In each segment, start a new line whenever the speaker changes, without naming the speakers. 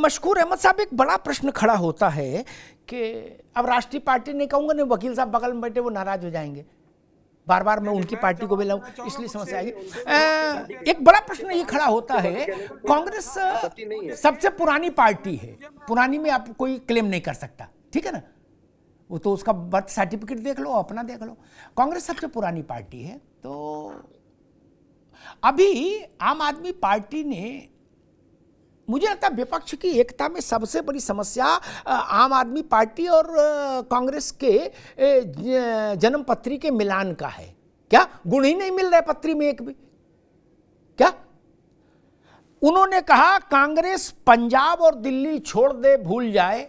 मशकूर अहमद साहब, एक बड़ा प्रश्न खड़ा होता है कि अब राष्ट्रीय पार्टी नहीं कहूँगा, नहीं वकील साहब बगल में बैठे वो नाराज हो जाएंगे, बार बार मैं उनकी पार्टी को बुलाऊं इसलिए समस्या आएगी। एक बड़ा प्रश्न ये खड़ा होता है, कांग्रेस सबसे पुरानी पार्टी है, पुरानी में आप कोई क्लेम नहीं कर सकता, ठीक है ना, वो तो उसका बर्थ सर्टिफिकेट देख लो, अपना देख लो। कांग्रेस सबसे पुरानी पार्टी है, तो अभी आम आदमी पार्टी ने, मुझे लगता है विपक्ष की एकता में सबसे बड़ी समस्या आम आदमी पार्टी और कांग्रेस के जन्म पत्री के मिलान का है। क्या गुण ही नहीं मिल रहे पत्री में एक भी? क्या उन्होंने कहा कांग्रेस पंजाब और दिल्ली छोड़ दे, भूल जाए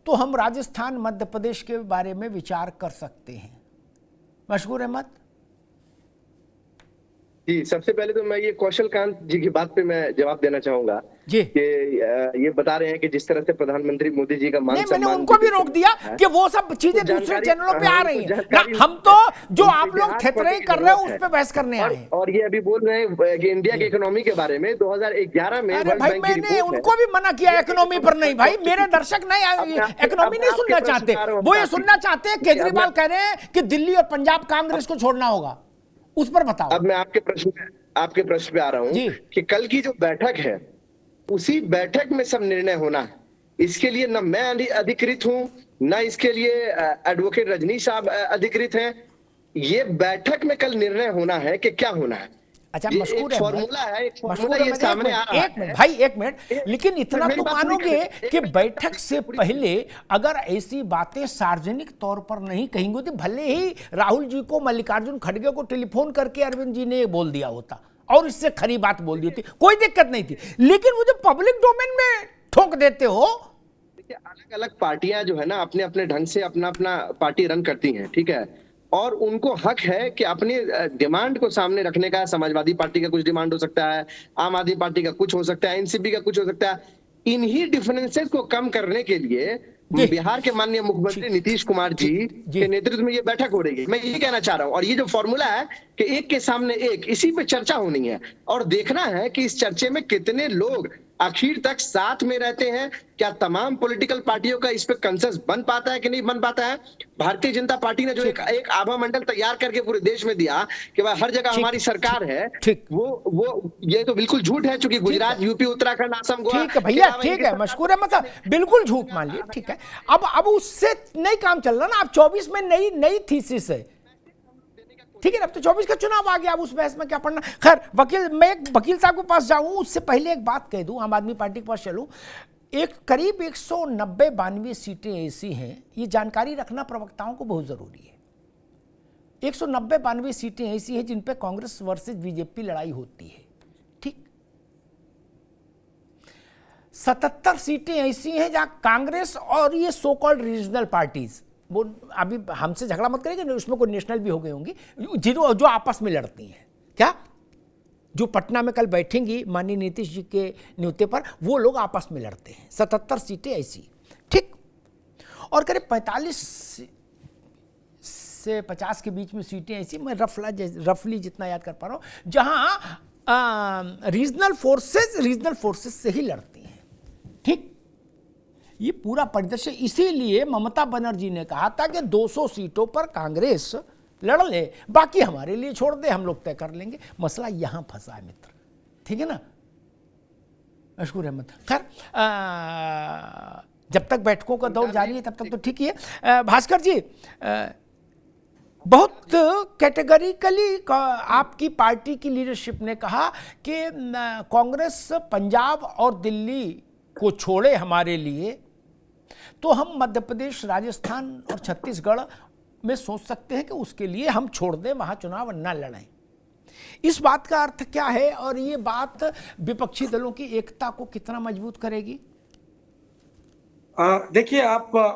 तो हम राजस्थान मध्य प्रदेश के बारे में विचार कर सकते हैं। मशकूर अहमद
जी, सबसे पहले तो मैं ये कौशल कांत जी की बात पे मैं जवाब देना चाहूंगा
जी
कि ये बता रहे हैं कि जिस तरह से प्रधानमंत्री मोदी जी का मान सम्मान,
मैंने उनको भी रोक दिया कि वो सब चीजें दूसरे चैनलों पे आ रही हैं, हम तो जो आप लोग थेथराई कर रहे हो उस पे बहस करने आए हैं।
और ये अभी बोल रहे हैं कि इंडिया की इकोनॉमी के बारे में 2011 में।
अरे भाई, मैंने उनको भी मना किया इकोनॉमी पर नहीं। भाई मेरे दर्शक नहीं इकोनॉमी नहीं सुनना चाहते, वो ये सुनना चाहते हैं केजरीवाल कह रहे हैं कि दिल्ली और पंजाब कांग्रेस को छोड़ना होगा, उस पर बताओ।
अब मैं आपके प्रश्न पे आ रहा हूँ कि कल की जो बैठक है उसी बैठक में सब निर्णय होना है। इसके लिए न मैं अधिकृत हूं, न इसके लिए एडवोकेट रजनीश साहब अधिकृत हैं। ये बैठक में कल निर्णय होना है कि क्या होना है।
अच्छा,
मशकूर है, फॉर्मूला है, एक फॉर्मूला ये सामने आ रहा है।
एक मिनट भाई, एक मिनट, लेकिन इतना तो मानोगे कि बैठक से पहले अगर ऐसी बातें सार्वजनिक तौर पर नहीं कहेंगे तो भले ही राहुल जी को, मल्लिकार्जुन खड़गे को टेलीफोन करके अरविंद जी ने बोल दिया होता और इससे खरी बात बोल दी थी, कोई दिक्कत नहीं थी, लेकिन वो जो पब्लिक डोमेन में ठोक देते हो।
देखिए, अलग अलग पार्टियां जो है ना अपने अपने ढंग से अपना अपना पार्टी रन करती हैं, ठीक है, और उनको हक है कि अपनी डिमांड को सामने रखने का। समाजवादी पार्टी का कुछ डिमांड हो सकता है, आम आदमी पार्टी का कुछ हो सकता है, एनसीपी का कुछ हो सकता है। इन्हीं डिफरेंसेस को कम करने के लिए बिहार के माननीय मुख्यमंत्री नीतीश कुमार जी के नेतृत्व में ये बैठक हो रही है। मैं ये कहना चाह रहा हूँ, और ये जो फॉर्मूला है कि एक के सामने एक, इसी पे चर्चा होनी है और देखना है कि इस चर्चे में कितने लोग आखिर तक साथ में रहते हैं। क्या तमाम पॉलिटिकल पार्टियों का इस पे कंसेंसस बन पाता है कि नहीं बन पाता है। भारतीय जनता पार्टी ने जो एक आभा मंडल तैयार करके पूरे देश में दिया कि भाई हर जगह हमारी सरकार है, वो ये तो बिल्कुल झूठ है, चूंकि गुजरात, यूपी, उत्तराखंड, असम, गोवा।
ठीक है भैया, ठीक है, मशकूर है, मतलब बिल्कुल झूठ मान लिया, ठीक है। अब उससे नहीं काम चल रहा ना, अब 24 में नई थीसिस है, ठीक है ना, अब तो 24 का चुनाव आ गया, अब उस बहस में क्या पढ़ना। खैर, मैं एक वकील साहब के पास जाऊं उससे पहले एक बात कह दूं, आम आदमी पार्टी के पास चलूं। एक करीब 190-92 सीटें ऐसी हैं, ये जानकारी रखना प्रवक्ताओं को बहुत जरूरी है। 190-92 सीटें ऐसी हैं जिन पे कांग्रेस वर्सेस बीजेपी लड़ाई होती है, ठीक। 77 सीटें ऐसी हैं जहां कांग्रेस और ये सो कॉल्ड रीजनल पार्टीज, वो अभी हमसे झगड़ा मत करेंगे, उसमें कोई नेशनल भी हो गई होंगी, जो आपस में लड़ती हैं, क्या जो पटना में कल बैठेंगी माननीय नीतीश जी के न्योते पर, वो लोग आपस में लड़ते हैं। 77 सीटें ऐसी, ठीक, और करीब 45 से 50 के बीच में सीटें ऐसी, मैं रफली जितना याद कर पा रहा हूँ, जहां रीजनल फोर्सेस से ही लड़ती हैं, ठीक। ये पूरा परिदृश्य, इसीलिए ममता बनर्जी ने कहा था कि 200 सीटों पर कांग्रेस लड़ ले, बाकी हमारे लिए छोड़ दे, हम लोग तय कर लेंगे। मसला यहां फंसा है मित्र, ठीक है ना मशकूर अहमद। खैर, जब तक बैठकों का दौर जारी है तब तक तो ठीक ही है। भास्कर जी, बहुत कैटेगरिकली आपकी पार्टी की लीडरशिप ने कहा कि कांग्रेस पंजाब और दिल्ली को छोड़े हमारे लिए, तो हम मध्य प्रदेश, राजस्थान और छत्तीसगढ़ में सोच सकते हैं कि उसके लिए हम छोड़ दें, वहां चुनाव न लड़ें। इस बात का अर्थ क्या है और ये बात विपक्षी दलों की एकता को कितना मजबूत करेगी?
देखिए,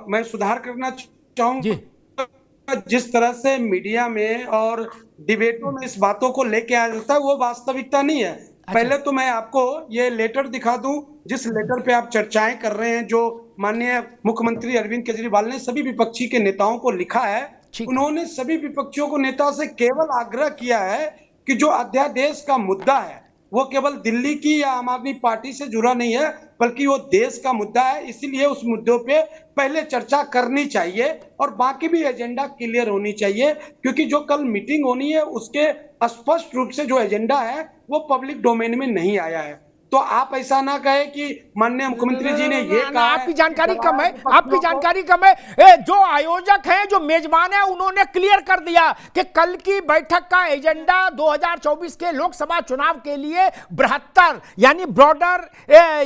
मैं सुधार करना चाहूंगा। जिस तरह से मीडिया में और डिबेटों में इस बातों को लेके आया जाता है, वो वास्तविकता नहीं है। पहले तो मैं आपको ये लेटर दिखा दूं, जिस लेटर पे आप चर्चाएं कर रहे हैं, जो माननीय मुख्यमंत्री अरविंद केजरीवाल ने सभी विपक्षी के नेताओं को लिखा है। उन्होंने सभी विपक्षियों को नेता से केवल आग्रह किया है कि जो अध्यादेश का मुद्दा है वो केवल दिल्ली की या आम आदमी पार्टी से जुड़ा नहीं है, बल्कि वो देश का मुद्दा है। इसीलिए उस मुद्दों पे पहले चर्चा करनी चाहिए और बाकी भी एजेंडा क्लियर होनी चाहिए, क्योंकि जो कल मीटिंग होनी है उसके स्पष्ट रूप से जो एजेंडा है वो पब्लिक डोमेन में नहीं आया है। तो आप ऐसा ना कहे कि माननीय मुख्यमंत्री जी ने ये कहा है।
आपकी जानकारी कम है, आपकी जानकारी कम है। जो आयोजक हैं, जो मेजबान है, उन्होंने क्लियर कर दिया कि कल की बैठक का एजेंडा 2024 के लोकसभा चुनाव के लिए बृहत्तर यानी ब्रॉडर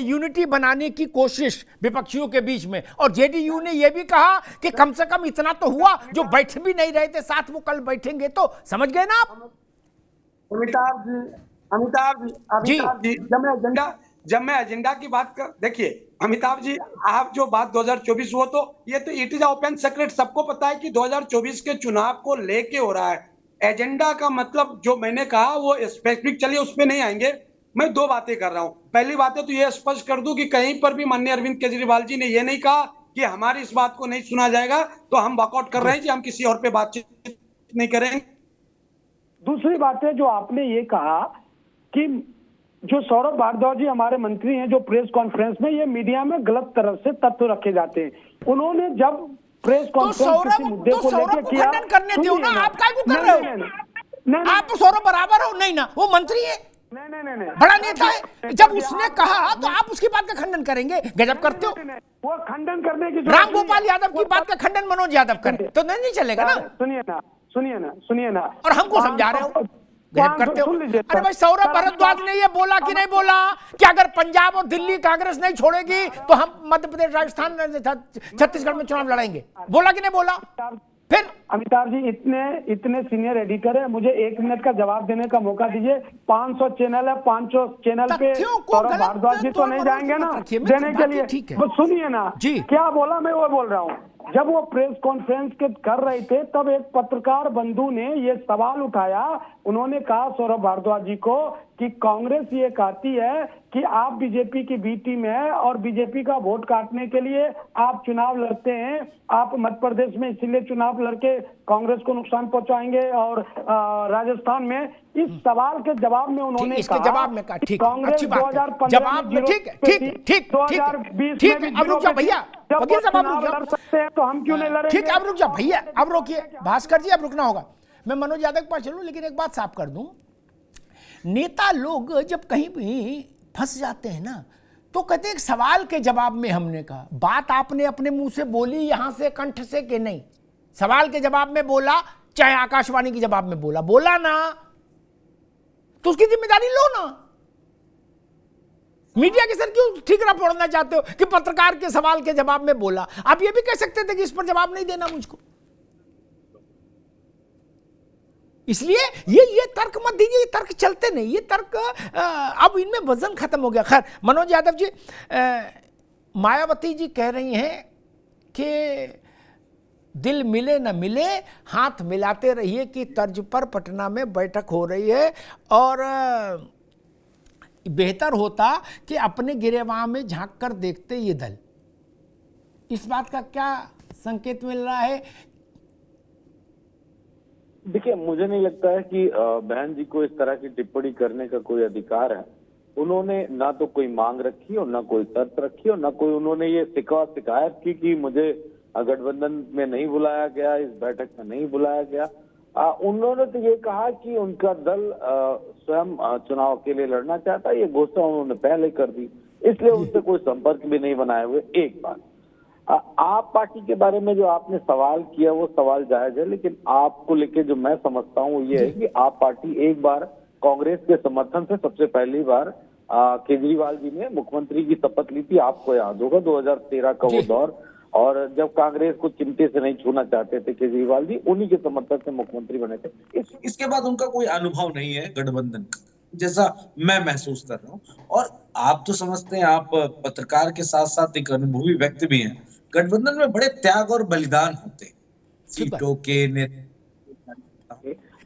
यूनिटी बनाने की कोशिश विपक्षियों के बीच में। और जेडीयू ने यह भी कहा कि कम से कम इतना तो हुआ, जो बैठ भी नहीं रहे थे साथ वो कल बैठेंगे। तो समझ गए ना आप?
अमिताभ जी, जब मैं एजेंडा की बात कर, देखिए अमिताभ जी, आप जो बात 2024 वो तो ये तो इट इज ओपन सीक्रेट, सबको पता है कि 2024 के चुनाव को लेके हो रहा है। एजेंडा का मतलब जो मैंने कहा वो स्पेसिफिक, चलिए उस पर नहीं आएंगे। मैं दो बातें कर रहा हूं। पहली बात है तो ये स्पष्ट कर दूं कि कहीं पर भी माननीय अरविंद केजरीवाल जी ने ये नहीं कहा कि हमारी इस बात को नहीं सुना जाएगा तो हम वॉकआउट कर रहे हैं जी, हम किसी और पे बातचीत नहीं करेंगे।
दूसरी बात है जो आपने ये कहा कि जो सौरभ भारद्वाज जी हमारे मंत्री हैं, जो प्रेस कॉन्फ्रेंस में ये मीडिया में गलत तरह से तथ्य रखे जाते हैं, उन्होंने जब प्रेस कॉन्फ्रेंस किसी मुद्दे को लेकर किया,
खंडन करने दो ना, आप क्या कर रहे हो? आप सौरभ बराबर हो? नहीं ना, वो मंत्री है,
नहीं
बड़ा नेता है। जब उसने कहा तो आप उसकी बात का खंडन करेंगे? गजब करते हो।
वो खंडन करने की
राम गोपाल यादव की बात का खंडन मनोज यादव करे तो नहीं चलेगा ना।
सुनिए ना
और हमको समझा रहे हो, गजब करते हो। अरे भाई, सौरभ भारद्वाज ने ये बोला कि नहीं बोला कि अगर पंजाब और दिल्ली कांग्रेस नहीं छोड़ेगी तो हम मध्य प्रदेश, राजस्थान, छत्तीसगढ़ में चुनाव लड़ेंगे? बोला कि नहीं बोला? फिर
अमिताभ जी इतने सीनियर एडिटर है, मुझे 1 मिनट का जवाब देने का मौका दीजिए। 500 चैनल है, 500 चैनल पे सौरभ भारद्वाज जी तो नहीं जाएंगे ना देने के लिए? सुनिए ना, क्या बोला मैं वो बोल रहा हूँ। जब वो प्रेस कॉन्फ्रेंस कर रहे थे तब एक पत्रकार बंधु ने ये सवाल उठाया। उन्होंने कहा सौरभ भारद्वाज जी को कि कांग्रेस ये कहती है कि आप बीजेपी की बी टीम है और बीजेपी का वोट काटने के लिए आप चुनाव लड़ते हैं, आप मध्य प्रदेश में इसीलिए चुनाव लड़के कांग्रेस को नुकसान पहुंचाएंगे और राजस्थान में। इस सवाल के जवाब में उन्होंने
इसके जवाब में कहा ठीक, अच्छी बात है, जवाब में ठीक 2020 में अब रुक जाओ भैया, वकील साहब अब रुक जाओ,
तो हम क्यों नहीं लड़ेंगे?
ठीक, अब रुक जाओ भैया, अब रोकिए भास्कर जी, अब रुकना होगा। मैं मनोज यादव के पास चलूं, लेकिन एक बात साफ कर दूं, नेता लोग जब कहीं भी फंस जाते हैं ना तो कहते हैं सवाल के जवाब में हमने कहा। बात आपने अपने मुंह से बोली यहां से, कंठ से, कि नहीं? सवाल के जवाब में बोला, चाहे आकाशवाणी के जवाब में बोला ना, तो उसकी जिम्मेदारी लो ना। मीडिया के सर क्यों ठीकरा फोड़ना चाहते हो कि पत्रकार के सवाल के जवाब में बोला? आप ये भी कह सकते थे कि इस पर जवाब नहीं देना मुझको। इसलिए ये तर्क मत दीजिए, ये तर्क चलते नहीं, ये तर्क अब इनमें वजन खत्म हो गया। खैर, मनोज यादव जी, मायावती जी कह रही हैं कि दिल मिले न मिले, हाथ मिलाते रहिए की तर्ज पर पटना में बैठक हो रही है और बेहतर होता कि अपने गिरेबान में झांक कर देखते ये दल। इस बात का क्या संकेत मिल रहा है?
देखिए, मुझे नहीं लगता है कि बहन जी को इस तरह की टिप्पणी करने का कोई अधिकार है। उन्होंने ना तो कोई मांग रखी और ना कोई शर्त रखी और ना कोई उन्होंने ये शिकायत की कि मुझे गठबंधन में नहीं बुलाया गया, इस बैठक में नहीं बुलाया गया। उन्होंने तो ये कहा कि उनका दल स्वयं चुनाव के लिए लड़ना चाहता है, ये घोषणा उन्होंने पहले कर दी, इसलिए उनसे कोई संपर्क भी नहीं बनाए हुए। एक बात, आप पार्टी के बारे में जो आपने सवाल किया वो सवाल जायज है, लेकिन आपको लेके जो मैं समझता हूँ ये है कि आप पार्टी एक बार कांग्रेस के समर्थन से सबसे पहली बार केजरीवाल जी ने मुख्यमंत्री की शपथ ली थी। आपको याद होगा 2013 का वो दौर, और जब कांग्रेस को चिमटे से नहीं छूना चाहते थे केजरीवाल जी, उन्हीं के समर्थन से मुख्यमंत्री बने थे।
इसके बाद उनका कोई अनुभव नहीं है गठबंधन का, जैसा मैं महसूस कर रहा हूँ। और आप तो समझते हैं, आप पत्रकार के साथ साथ एक अनुभवी व्यक्ति भी हैं। गठबंधन में बड़े त्याग और बलिदान होते हैं सीटों के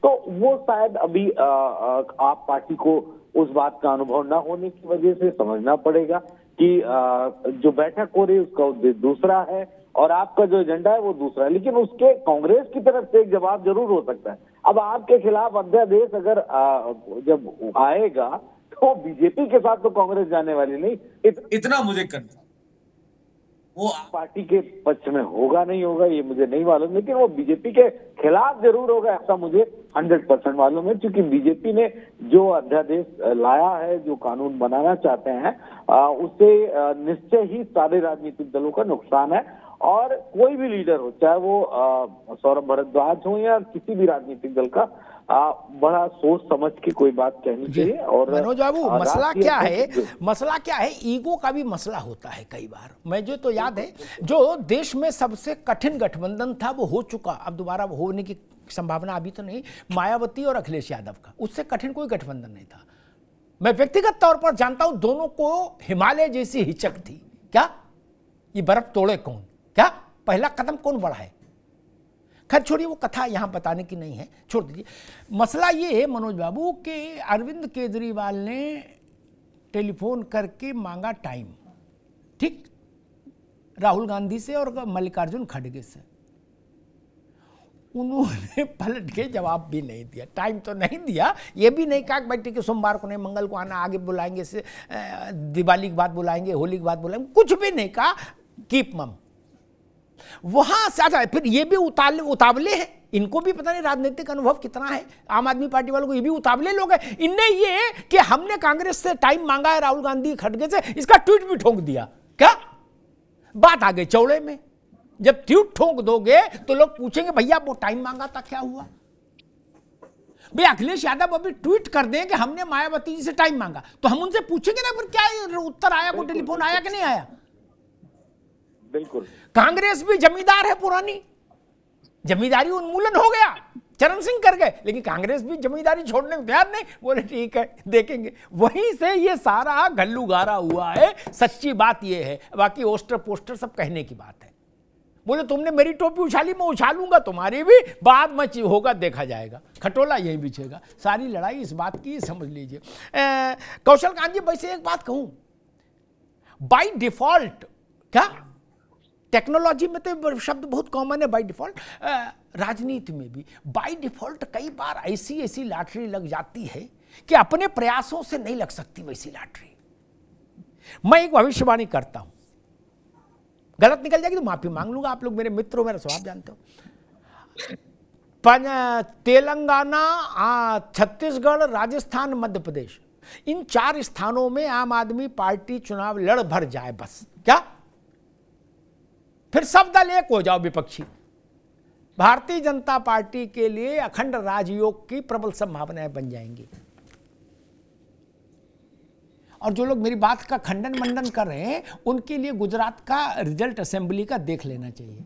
तो वो शायद अभी आप पार्टी को उस बात का अनुभव न होने की वजह से समझना पड़ेगा कि जो बैठक हो रही है उसका उद्देश्य दूसरा है और आपका जो एजेंडा है वो दूसरा है। लेकिन उसके कांग्रेस की तरफ से एक जवाब जरूर हो सकता है। अब आपके खिलाफ अध्यादेश अगर जब आएगा तो बीजेपी के साथ तो कांग्रेस जाने वाली नहीं।
इतना मुझे कंफर्म, वो
पार्टी के पक्ष में होगा नहीं होगा ये मुझे नहीं मालूम, लेकिन वो बीजेपी के खिलाफ जरूर होगा ऐसा मुझे 100% मालूम है, क्योंकि बीजेपी ने जो अध्यादेश लाया है, जो कानून बनाना चाहते हैं, उससे निश्चय ही सारे राजनीतिक दलों का नुकसान है। और कोई भी लीडर हो, चाहे वो सौरभ भारद्वाज हो या किसी भी राजनीतिक दल का, बड़ा सोच समझ के कोई बात कहनी चाहिए। और
मनोज बाबू, मसला क्या है, ईगो का भी मसला होता है कई बार। मुझे तो याद है जो देश में सबसे कठिन गठबंधन था वो हो चुका, अब दोबारा होने की संभावना अभी तो नहीं, मायावती और अखिलेश यादव का, उससे कठिन कोई गठबंधन नहीं था। मैं व्यक्तिगत तौर पर जानता हूं दोनों को हिमालय जैसी हिचक थी। क्या ये बर्फ तोड़े कौन, क्या पहला कदम कौन बढ़ाए। खैर छोड़िए, वो कथा यहां बताने की नहीं है, छोड़ दीजिए। मसला ये है मनोज बाबू कि अरविंद केजरीवाल ने टेलीफोन करके मांगा टाइम, ठीक, राहुल गांधी से और मल्लिकार्जुन खड़गे से। उन्होंने पलट के जवाब भी नहीं दिया, टाइम तो नहीं दिया, ये भी नहीं कहा कि भाई ठीक है सोमवार को नहीं मंगल को आना, आगे बुलाएंगे से दिवाली के बाद बुलाएंगे, होली के बाद बुलाएंगे, कुछ भी नहीं कहा, कीप मम। वहां से आता है फिर ये भी उतावले हैं, इनको भी पता नहीं राजनीतिक अनुभव कितना है। आम आदमी पार्टी वालों को ये भी उतावले लोग हैं, इनने ये कि हमने कांग्रेस से टाइम मांगा है राहुल गांधी खड़गे से, इसका ट्वीट भी ठोक दिया। क्या बात आ गई चौड़े में। जब ट्वीट ठोक दोगे तो लोग पूछेंगे भैया वो टाइम मांगा था क्या हुआ। भाई अखिलेश यादव अभी ट्वीट कर दें कि हमने मायावती जी से टाइम मांगा, तो हम उनसे पूछेंगे ना फिर क्या उत्तर आया, वो टेलीफोन आया कि नहीं आया।
बिल्कुल,
कांग्रेस भी जमींदार है पुरानी, जमींदारी उन्मूलन हो गया, चरण सिंह कर गए, लेकिन कांग्रेस भी जमींदारी छोड़ने को तैयार नहीं, बोले ठीक है देखेंगे। वहीं से ये सारा गल्लूगारा हुआ है, सच्ची बात ये है। बाकी पोस्टर पोस्टर सब कहने की बात है। बोले तुमने मेरी टोपी उछाली, मैं उछालूंगा तुम्हारी भी, बाद में होगा देखा जाएगा, खटोला यही बिछेगा। सारी लड़ाई इस बात की, समझ लीजिए। कौशल कांत जी, वैसे एक बात कहूं, बाय डिफॉल्ट, क्या टेक्नोलॉजी में तो शब्द बहुत कॉमन है बाय डिफॉल्ट, राजनीति में भी बाय डिफॉल्ट कई बार ऐसी लॉटरी लग जाती है कि अपने प्रयासों से नहीं लग सकती वैसी लॉटरी। मैं एक भविष्यवाणी करता हूं, गलत निकल जाएगी तो माफी मांग लूंगा, आप लोग मेरे मित्र हो, मेरा स्वभाव जानते हो। तेलंगाना, छत्तीसगढ़, राजस्थान, मध्य प्रदेश, इन 4 स्थानों में आम आदमी पार्टी चुनाव लड़ भर जाए बस, क्या फिर सब दल एक हो जाओ विपक्षी, भारतीय जनता पार्टी के लिए अखंड राजयोग की प्रबल संभावनाएं बन जाएंगी। और जो लोग मेरी बात का खंडन मंडन कर रहे हैं उनके लिए गुजरात का रिजल्ट असेंबली का देख लेना चाहिए।